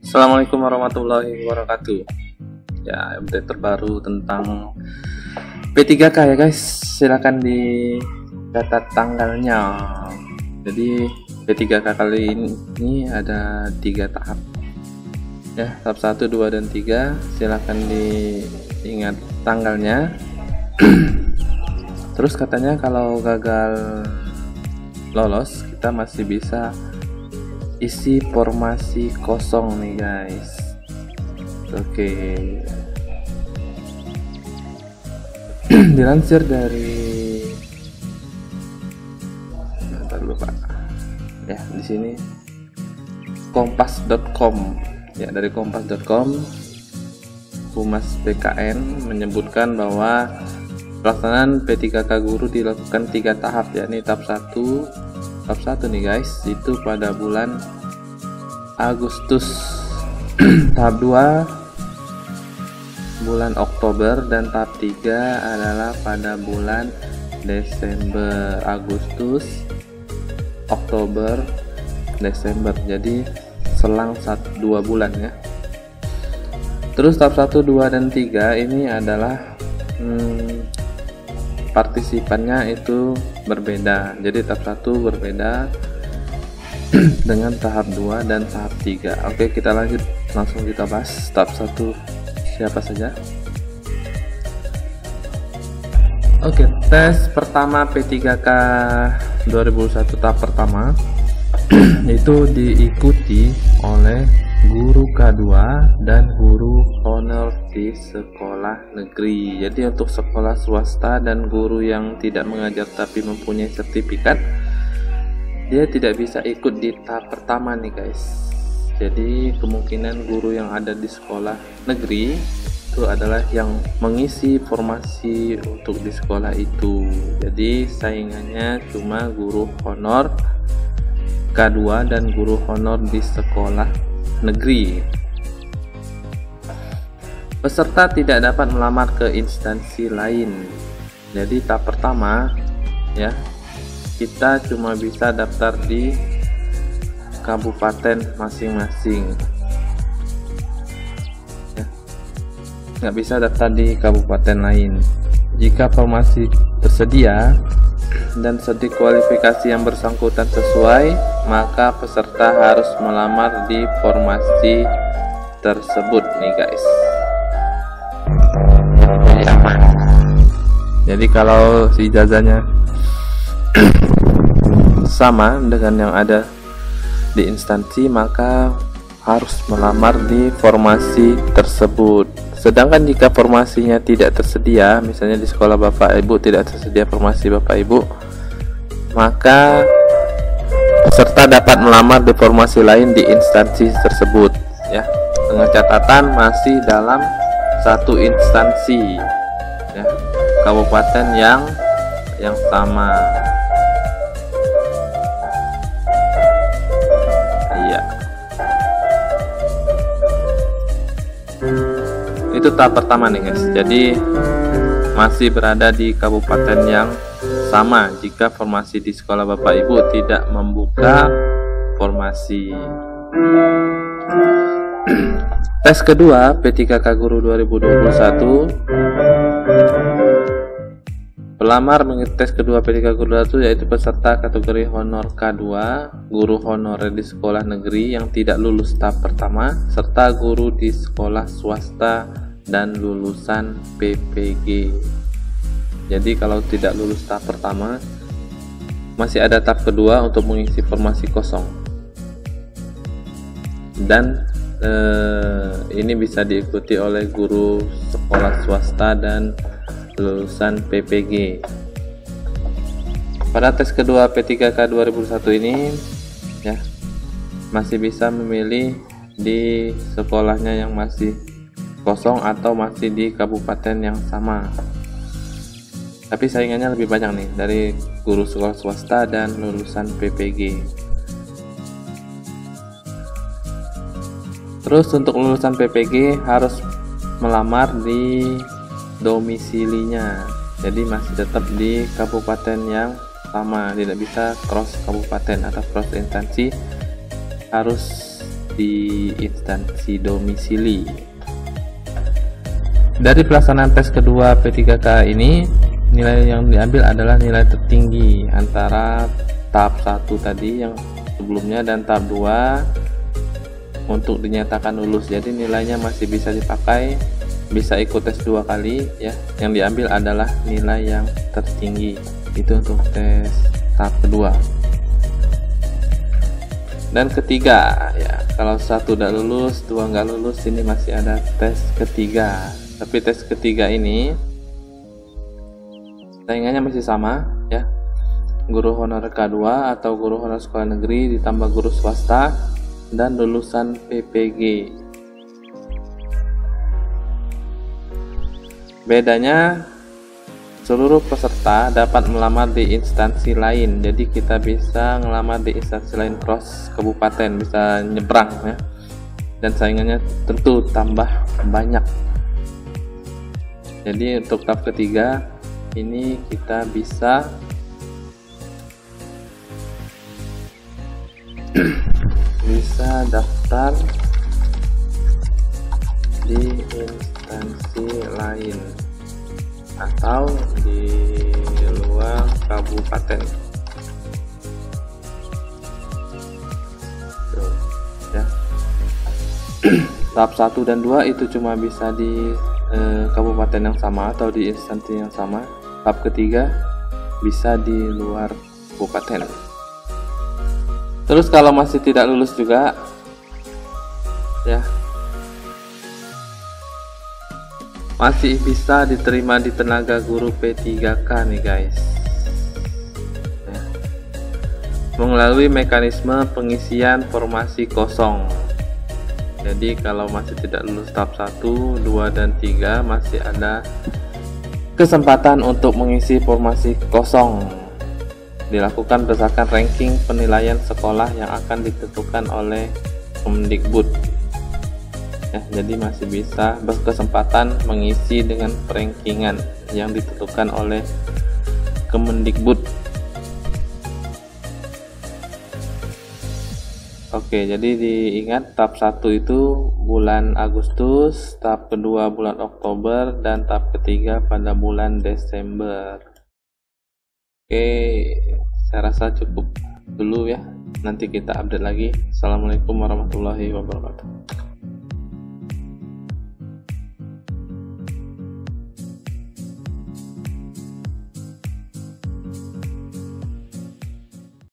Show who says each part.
Speaker 1: Assalamualaikum warahmatullahi wabarakatuh. Ya, update terbaru tentang P3K ya guys. Silahkan dicatat tanggalnya. Jadi P3K kali ini ada 3 tahap. Ya, tahap 1, 2, dan 3. Silahkan diingat tanggalnya. Terus katanya kalau gagal lolos, kita masih bisa isi formasi kosong nih guys. Oke. Dilansir dari ya, di sini kompas.com. Ya, dari kompas.com, Humas PKN menyebutkan bahwa pelaksanaan P3K guru dilakukan 3 tahap, yakni tahap 1 nih guys, itu pada bulan Agustus, tahap 2 bulan Oktober, dan tahap 3 adalah pada bulan Desember. Agustus, Oktober, Desember, jadi selang 2 bulan ya. Terus tahap 1, 2, dan 3 ini adalah partisipannya itu berbeda. Jadi tahap 1 berbeda dengan tahap 2 dan tahap 3. Oke, kita lanjut, langsung kita bahas tahap 1 siapa saja. Oke, tes pertama P3K 2021 tahap pertama itu diikuti oleh guru K2 dan guru honor di sekolah negeri. Jadi untuk sekolah swasta dan guru yang tidak mengajar tapi mempunyai sertifikat, dia tidak bisa ikut di tahap pertama nih guys. Jadi kemungkinan guru yang ada di sekolah negeri itu adalah yang mengisi formasi untuk di sekolah itu. Jadi saingannya cuma guru honor K2 dan guru honor di sekolah negeri. Peserta tidak dapat melamar ke instansi lain. Jadi tahap pertama ya, kita cuma bisa daftar di kabupaten masing-masing ya, nggak bisa daftar di kabupaten lain. Jika formasi tersedia dan studi kualifikasi yang bersangkutan sesuai, maka peserta harus melamar di formasi tersebut nih guys. Jadi kalau si ijazahnya sama dengan yang ada di instansi, maka harus melamar di formasi tersebut. Sedangkan jika formasinya tidak tersedia, misalnya di sekolah Bapak Ibu tidak tersedia formasi Bapak Ibu, maka peserta dapat melamar di formasi lain di instansi tersebut ya, dengan catatan masih dalam satu instansi ya, kabupaten yang sama. Iya, itu tahap pertama nih guys. Jadi masih berada di kabupaten yang sama jika formasi di sekolah Bapak Ibu tidak membuka formasi. Tes kedua P3K Guru 2021. Pelamar mengikuti tes kedua P3K Guru 2021 yaitu peserta kategori honor K2, guru honorer di sekolah negeri yang tidak lulus tahap pertama, serta guru di sekolah swasta dan lulusan PPG. Jadi kalau tidak lulus tahap pertama, masih ada tahap kedua untuk mengisi formasi kosong. Dan ini bisa diikuti oleh guru sekolah swasta dan lulusan PPG. Pada tes kedua P3K 2021 ini ya, masih bisa memilih di sekolahnya yang masih kosong atau masih di kabupaten yang sama. Tapi saingannya lebih banyak nih dari guru sekolah swasta dan lulusan PPG. Terus untuk lulusan PPG harus melamar di domisilinya. Jadi masih tetap di kabupaten yang sama, tidak bisa cross kabupaten atau cross instansi, harus di instansi domisili. Dari pelaksanaan tes kedua P3K ini, nilai yang diambil adalah nilai tertinggi antara tahap 1 tadi yang sebelumnya dan tahap 2 untuk dinyatakan lulus. Jadi nilainya masih bisa dipakai, bisa ikut tes 2 kali ya. Yang diambil adalah nilai yang tertinggi. Itu untuk tes tahap kedua. Dan ketiga ya, kalau 1 udah lulus, 2 nggak lulus, ini masih ada tes ketiga. Tapi tes ketiga ini saingannya masih sama ya, guru honorer K2 atau guru honorer sekolah negeri ditambah guru swasta dan lulusan PPG. Bedanya, seluruh peserta dapat melamar di instansi lain. Jadi kita bisa ngelamar di instansi lain cross kabupaten, bisa nyebrang ya. Dan saingannya tentu tambah banyak. Jadi untuk tahap ketiga ini kita bisa daftar di instansi lain atau di luar kabupaten. Tuh, ya. Tahap 1 dan 2 itu cuma bisa di kabupaten yang sama atau di instansi yang sama. Tahap ketiga bisa di luar kabupaten. Terus kalau masih tidak lulus juga ya, masih bisa diterima di tenaga guru P3K nih guys ya, melalui mekanisme pengisian formasi kosong. Jadi kalau masih tidak lulus tahap 1, 2, dan 3 masih ada kesempatan untuk mengisi formasi kosong. Dilakukan berdasarkan ranking penilaian sekolah yang akan ditentukan oleh Kemendikbud. Ya, jadi masih bisa berkesempatan mengisi dengan rankingan yang ditentukan oleh Kemendikbud. Oke, jadi diingat tahap 1 itu bulan Agustus, tahap kedua bulan Oktober, dan tahap ketiga pada bulan Desember. Oke, saya rasa cukup dulu ya. Nanti kita update lagi. Assalamualaikum warahmatullahi wabarakatuh.